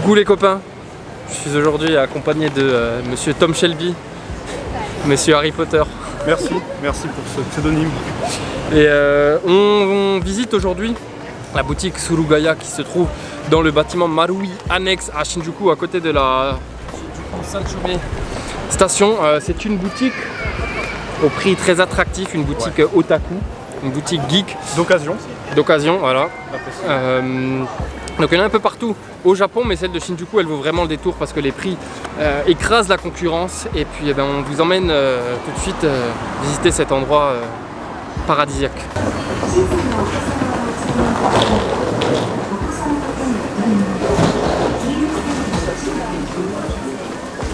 Coucou les copains, je suis aujourd'hui accompagné de monsieur Tom Shelby, monsieur Harry Potter. Merci pour ce pseudonyme. Et on visite aujourd'hui la boutique Surugaya qui se trouve dans le bâtiment Marui annexe à Shinjuku, à côté de la Sanchome station. C'est une boutique au prix très attractif, une boutique otaku, une boutique geek. D'occasion, voilà. Donc il y en a un peu partout au Japon, mais celle de Shinjuku elle vaut vraiment le détour parce que les prix écrasent la concurrence. Et puis on vous emmène tout de suite visiter cet endroit paradisiaque.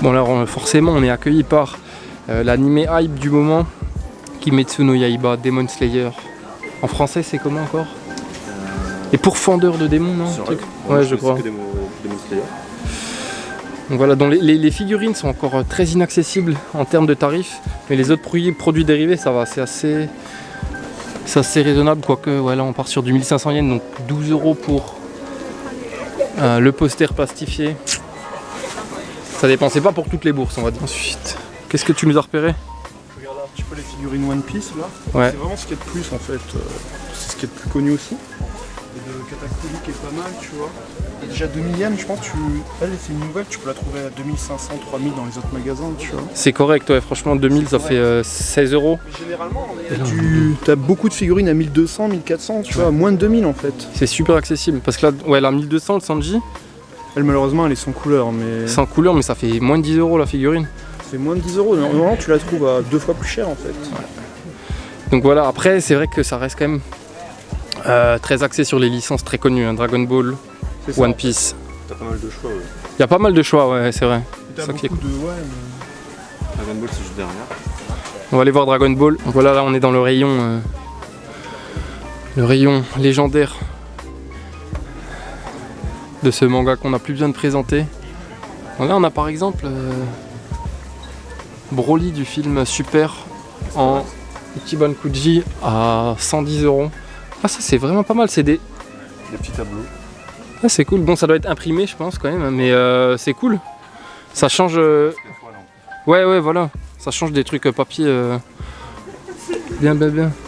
Bon alors forcément on est accueilli par l'anime hype du moment, Kimetsu no Yaiba, Demon Slayer. En français c'est comment encore? Et pourfendeur de démons, non? Ouais, je crois. Donc voilà, donc les figurines sont encore très inaccessibles en termes de tarifs, mais les autres produits dérivés, ça va, c'est assez raisonnable, quoique voilà, on part sur du 1500 yens, donc 12 € pour le poster plastifié. Ça dépend, c'est pas pour toutes les bourses, on va dire. Ensuite, qu'est-ce que tu nous as repéré? Regarde un petit peu les figurines One Piece là. Ouais. C'est vraiment ce qu'il y a de plus en fait. C'est ce qui est le plus connu aussi. Et de Katakuri qui est pas mal, tu vois. Et déjà 2000 yens, je pense, elle c'est une nouvelle, tu peux la trouver à 2500, 3000 dans les autres magasins, tu vois. C'est correct, ouais, franchement 2000 ça fait 16 €. Mais généralement, tu as beaucoup de figurines à 1200, 1400, tu vois, à moins de 2000 en fait. C'est super accessible, parce que là, ouais, la 1200, le Sanji. Elle malheureusement elle est sans couleur, mais... Sans couleur, mais ça fait moins de 10 € la figurine. C'est moins de 10 €, normalement tu la trouves à 2 fois plus cher en fait. Ouais. Donc voilà, après c'est vrai que ça reste quand même très axé sur les licences très connues, hein, Dragon Ball, One Piece. T'as pas mal de choix, ouais. Il y a pas mal de choix, ouais, c'est vrai. T'as beaucoup de... Ouais, Dragon Ball c'est juste derrière. On va aller voir Dragon Ball. Donc voilà, là on est dans le rayon légendaire de ce manga qu'on n'a plus besoin de présenter. Donc là on a par exemple Broly du film Super en Ichiban Kuji à 110 €. Ah ça c'est vraiment pas mal, c'est des petits tableaux. Ah c'est cool, bon ça doit être imprimé je pense quand même, mais c'est cool. Ça change... Ouais voilà, ça change des trucs papier bien.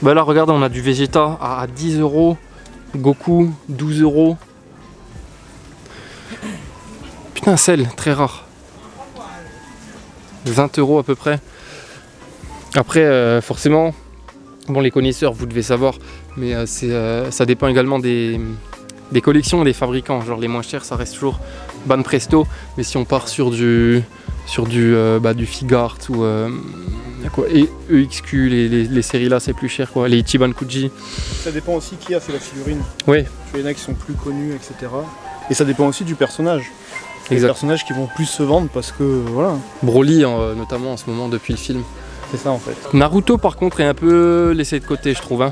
Bah là regardez, on a du Vegeta à 10 €, Goku 12 €. Putain, Cell, très rare. 20 € à peu près. Après forcément, bon les connaisseurs vous devez savoir, mais ça dépend également des collections et des fabricants. Genre les moins chers ça reste toujours Ban Presto, mais si on part sur du Figart ou et EXQ, les séries là c'est plus cher quoi, les Ichiban Kuji. Ça dépend aussi qui a fait la figurine. Oui. Il y en a qui sont plus connus, etc. Et ça dépend aussi du personnage. Les Exact. personnages qui vont plus se vendre parce que voilà. Broly notamment en ce moment depuis le film. C'est ça en fait. Naruto par contre est un peu laissé de côté je trouve. Hein.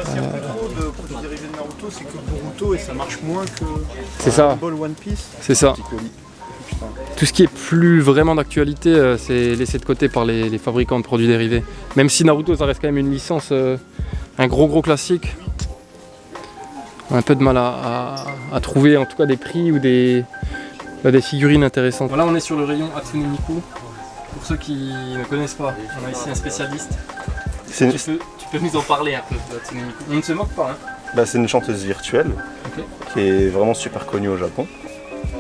S'il y a plus trop de produits dérivés de Naruto, c'est que Boruto et ça marche moins que C'est ça. Dragon Ball, One Piece. C'est ça. Putain. Tout ce qui est plus vraiment d'actualité, c'est laissé de côté par les fabricants de produits dérivés. Même si Naruto ça reste quand même une licence, un gros classique. On a un peu de mal à trouver en tout cas des prix ou des figurines intéressantes. Voilà, on est sur le rayon Hatsune Miku. Pour ceux qui ne connaissent pas, on a ici un spécialiste. Tu peux nous en parler un peu de Hatsune Miku. On ne se moque pas, hein. Bah, c'est une chanteuse virtuelle qui est vraiment super connue au Japon,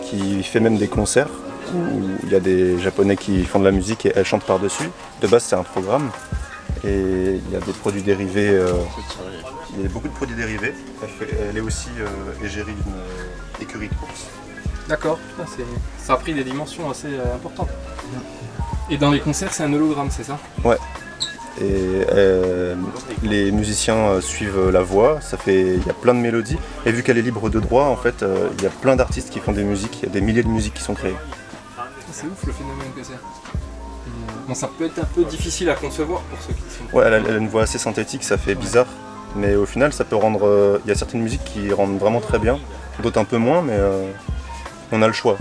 qui fait même des concerts où il y a des Japonais qui font de la musique et elle chante par-dessus. De base c'est un programme et il y a des produits dérivés, il y a beaucoup de produits dérivés. Elle est aussi égérie d'une écurie de course. D'accord, ça a pris des dimensions assez importantes. Et dans les concerts c'est un hologramme, c'est ça? Ouais. Et les musiciens suivent la voix, il y a plein de mélodies. Et vu qu'elle est libre de droit, en fait, il y a plein d'artistes qui font des musiques, il y a des milliers de musiques qui sont créées. C'est ouf le phénomène que c'est. Bon, ça peut être un peu difficile à concevoir pour ceux qui sont... Ouais, elle a une voix assez synthétique, ça fait bizarre. Mais au final, ça peut rendre... Il y a certaines musiques qui rendent vraiment très bien, d'autres un peu moins, mais on a le choix.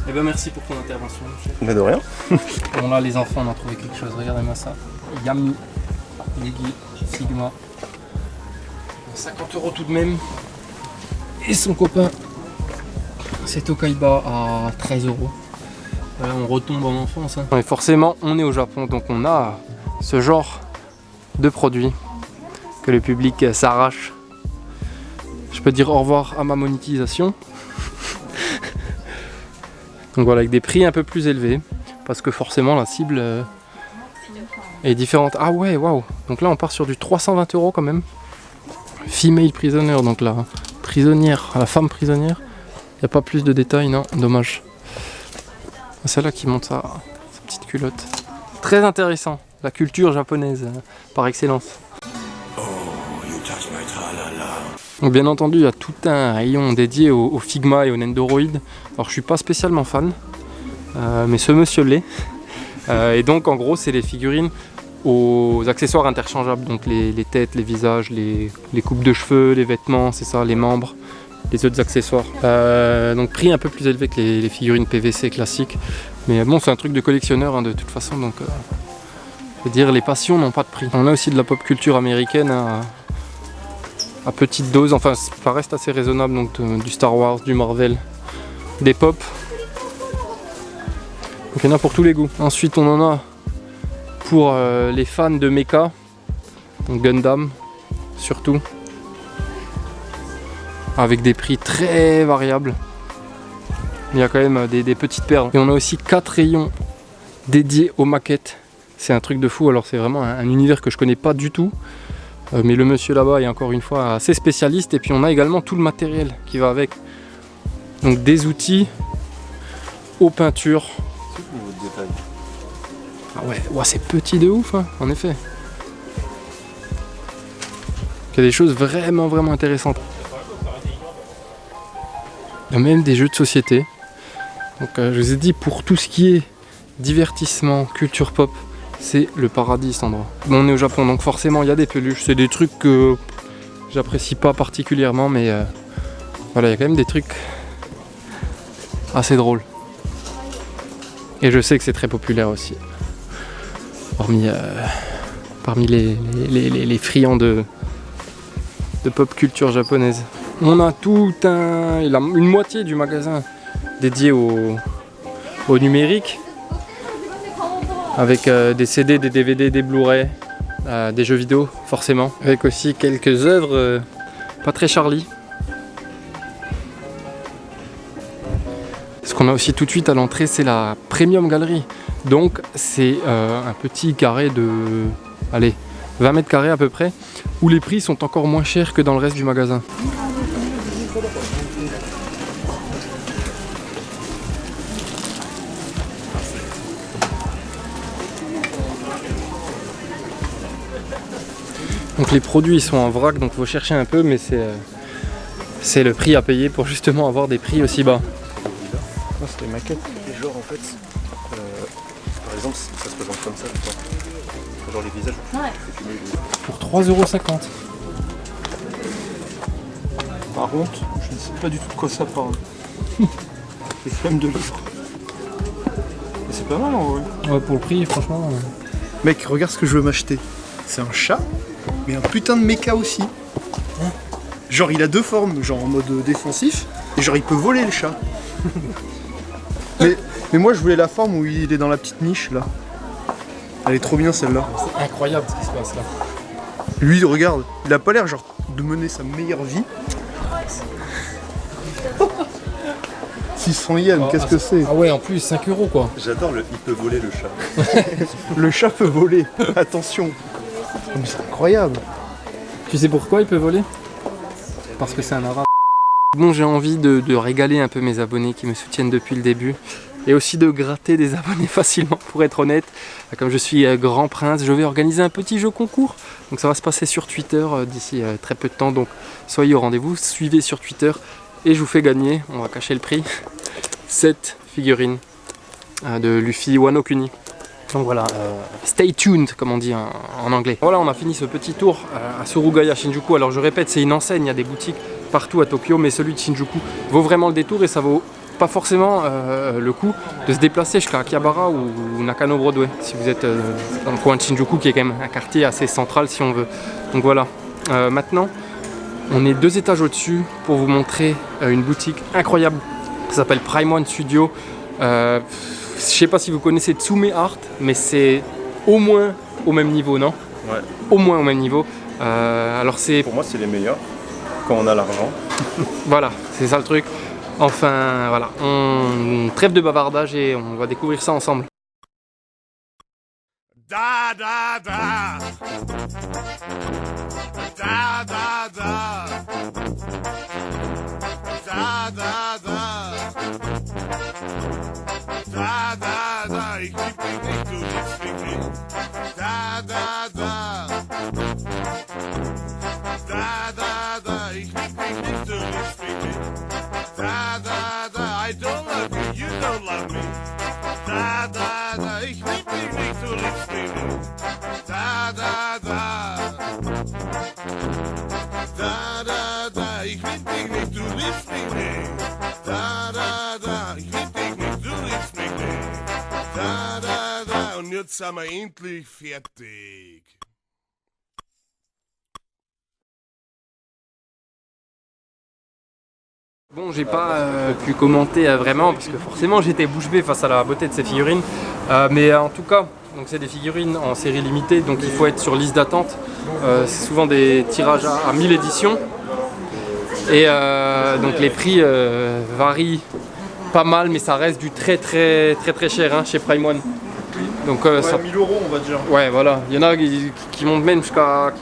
Eh ben merci pour ton intervention. Mais de rien. Bon là les enfants on a trouvé quelque chose, regardez-moi ça. Yami, Yugi, Sigma. 50 € tout de même. Et son copain C'est Tokaiba à 13 €. Voilà, on retombe en enfance. Et forcément, on est au Japon, donc on a ce genre de produits que le public s'arrache. Je peux dire au revoir à ma monétisation. Donc voilà, avec des prix un peu plus élevés, parce que forcément la cible est différente. Ah ouais, waouh! Donc là on part sur du 320 € quand même. Female prisoner, donc la prisonnière, la femme prisonnière. Il n'y a pas plus de détails, non? Dommage. Celle-là qui monte sa petite culotte. Très intéressant, la culture japonaise par excellence. Donc bien entendu, il y a tout un rayon dédié au Figma et au Nendoroid. Alors je suis pas spécialement fan, mais ce monsieur l'est. Et donc en gros, c'est les figurines aux accessoires interchangeables. Donc les têtes, les visages, les coupes de cheveux, les vêtements, c'est ça, les membres, les autres accessoires. Donc prix un peu plus élevé que les figurines PVC classiques. Mais bon, c'est un truc de collectionneur hein, de toute façon. Donc je veux dire, les passions n'ont pas de prix. On a aussi de la pop culture américaine hein, à petite dose, enfin ça reste assez raisonnable, donc du Star Wars, du Marvel, des pop. Donc il y en a pour tous les goûts. Ensuite on en a pour les fans de mecha, donc Gundam surtout, avec des prix très variables. Il y a quand même des petites perles. Et on a aussi 4 rayons dédiés aux maquettes. C'est un truc de fou, alors c'est vraiment un univers que je connais pas du tout. Mais le monsieur là-bas est encore une fois assez spécialiste. Et puis on a également tout le matériel qui va avec. Donc des outils aux peintures. Ah ouais, c'est petit de ouf, hein, en effet. Il y a des choses vraiment intéressantes. Il y a même des jeux de société. Donc je vous ai dit, pour tout ce qui est divertissement, culture pop, c'est le paradis cet endroit. Bon, on est au Japon, donc forcément il y a des peluches. C'est des trucs que j'apprécie pas particulièrement, mais voilà, il y a quand même des trucs assez drôles. Et je sais que c'est très populaire aussi. Parmi les friands de pop culture japonaise. On a une moitié du magasin dédié au numérique, avec des CD, des DVD, des Blu-ray, des jeux vidéo forcément, avec aussi quelques œuvres pas très Charlie. Ce qu'on a aussi tout de suite à l'entrée, c'est la Premium Gallery. Donc c'est un petit carré de 20 mètres carrés à peu près, où les prix sont encore moins chers que dans le reste du magasin. Donc les produits ils sont en vrac, donc il faut chercher un peu, mais c'est le prix à payer pour justement avoir des prix aussi bas. Non, c'est des maquettes. Et genre en fait, par exemple, ça se présente comme ça, tu vois. Genre les visages. Ouais. Pour 3,50 €. Par contre, je ne sais pas du tout de quoi ça parle. Les flammes de livres. Mais c'est pas mal en vrai. Ouais, pour le prix, franchement. Mec, regarde ce que je veux m'acheter. C'est un chat, mais un putain de mecha aussi. Genre il a deux formes, genre en mode défensif, et genre il peut voler le chat. mais moi je voulais la forme où il est dans la petite niche là. Elle est trop bien celle-là. C'est incroyable ce qui se passe là. Lui regarde, il a pas l'air genre de mener sa meilleure vie. 600 yens, qu'est-ce que c'est? Ah ouais, en plus 5 € quoi. J'adore il peut voler le chat. Le chat peut voler, attention. Oh, mais c'est incroyable. Tu sais pourquoi il peut voler? Parce que c'est un arabe. Bon, j'ai envie de régaler un peu mes abonnés qui me soutiennent depuis le début. Et aussi de gratter des abonnés facilement, pour être honnête. Comme je suis grand prince, je vais organiser un petit jeu concours. Donc ça va se passer sur Twitter d'ici très peu de temps. Donc soyez au rendez-vous, suivez sur Twitter. Et je vous fais gagner, on va cacher le prix, cette figurine de Luffy Wano Kuni. Donc voilà, stay tuned comme on dit en anglais. Voilà, on a fini ce petit tour à Surugaya Shinjuku. Alors je répète, c'est une enseigne, il y a des boutiques partout à Tokyo, mais celui de Shinjuku vaut vraiment le détour et ça vaut pas forcément le coup de se déplacer jusqu'à Akihabara ou Nakano Broadway, si vous êtes dans le coin de Shinjuku, qui est quand même un quartier assez central si on veut. Donc voilà, maintenant on est 2 étages au-dessus pour vous montrer une boutique incroyable. Ça s'appelle Prime One Studio. Je sais pas si vous connaissez Tsume Art, mais c'est au moins au même niveau, non? Ouais. Au moins au même niveau. Alors c'est... Pour moi, c'est les meilleurs quand on a l'argent. Voilà, c'est ça le truc. Enfin, voilà. On trêve de bavardage et on va découvrir ça ensemble. Da da da da da da da da da da da ich lieb dich nicht, du liebst mich nicht. Da da da da da da ich lieb dich nicht, du liebst mich nicht. Da da da I don't love you, you don't love me. Da da da ich lieb dich nicht, du liebst mich nicht. Da da da da da da ich lieb dich nicht, du liebst mich nicht. Da da da ich lieb dich nicht, du liebst mich nicht. Da da da und jetzt sind wir endlich fertig. Bon, j'ai pas pu commenter vraiment parce que forcément j'étais bouche bée face à la beauté de ces figurines. Mais en tout cas, donc c'est des figurines en série limitée, donc il faut être sur liste d'attente. C'est souvent des tirages à 1000 éditions. Et donc les prix varient pas mal, mais ça reste du très cher hein, chez Prime One. Donc Ouais, ça... 1000 €, on va dire. Ouais, voilà. Il y en a qui montent même jusqu'à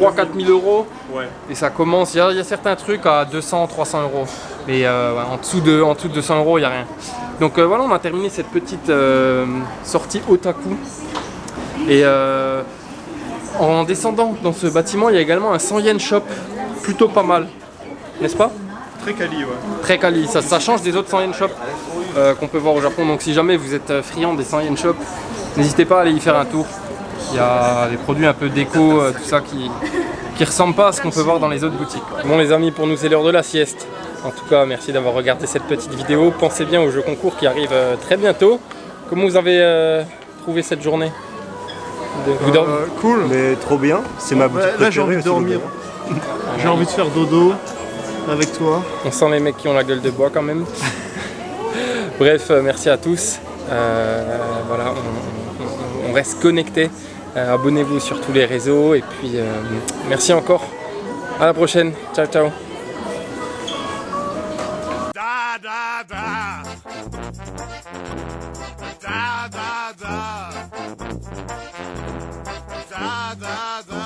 3-4 000 €. Ouais. Et ça commence, il y a certains trucs à 200-300 €. Mais ouais, en dessous de 200 €, il n'y a rien. Donc voilà, on a terminé cette petite sortie otaku. Et en descendant dans ce bâtiment, il y a également un 100 yen shop. Plutôt pas mal, n'est-ce pas? Très quali, ouais. Très quali, ça change des autres 100 yen shop qu'on peut voir au Japon. Donc si jamais vous êtes friand des 100 yen shop, n'hésitez pas à aller y faire un tour. Il y a des produits un peu déco, tout ça qui ressemblent pas à ce qu'on peut voir dans les autres boutiques. Bon les amis, pour nous c'est l'heure de la sieste. En tout cas, merci d'avoir regardé cette petite vidéo. Pensez bien au jeu concours qui arrive très bientôt. Comment vous avez trouvé cette journée? Cool. Mais trop bien, c'est ma boutique Là j'ai envie de dormir. J'ai envie de faire dodo avec toi. On sent les mecs qui ont la gueule de bois quand même. Bref, merci à tous. Voilà, on reste connectés. Abonnez-vous sur tous les réseaux et puis merci encore. À la prochaine. Ciao ciao. Da da da da da da da da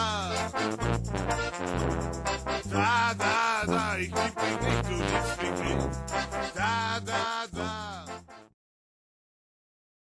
da da da ich lieb dich nicht, du liebst mich nicht. Da da da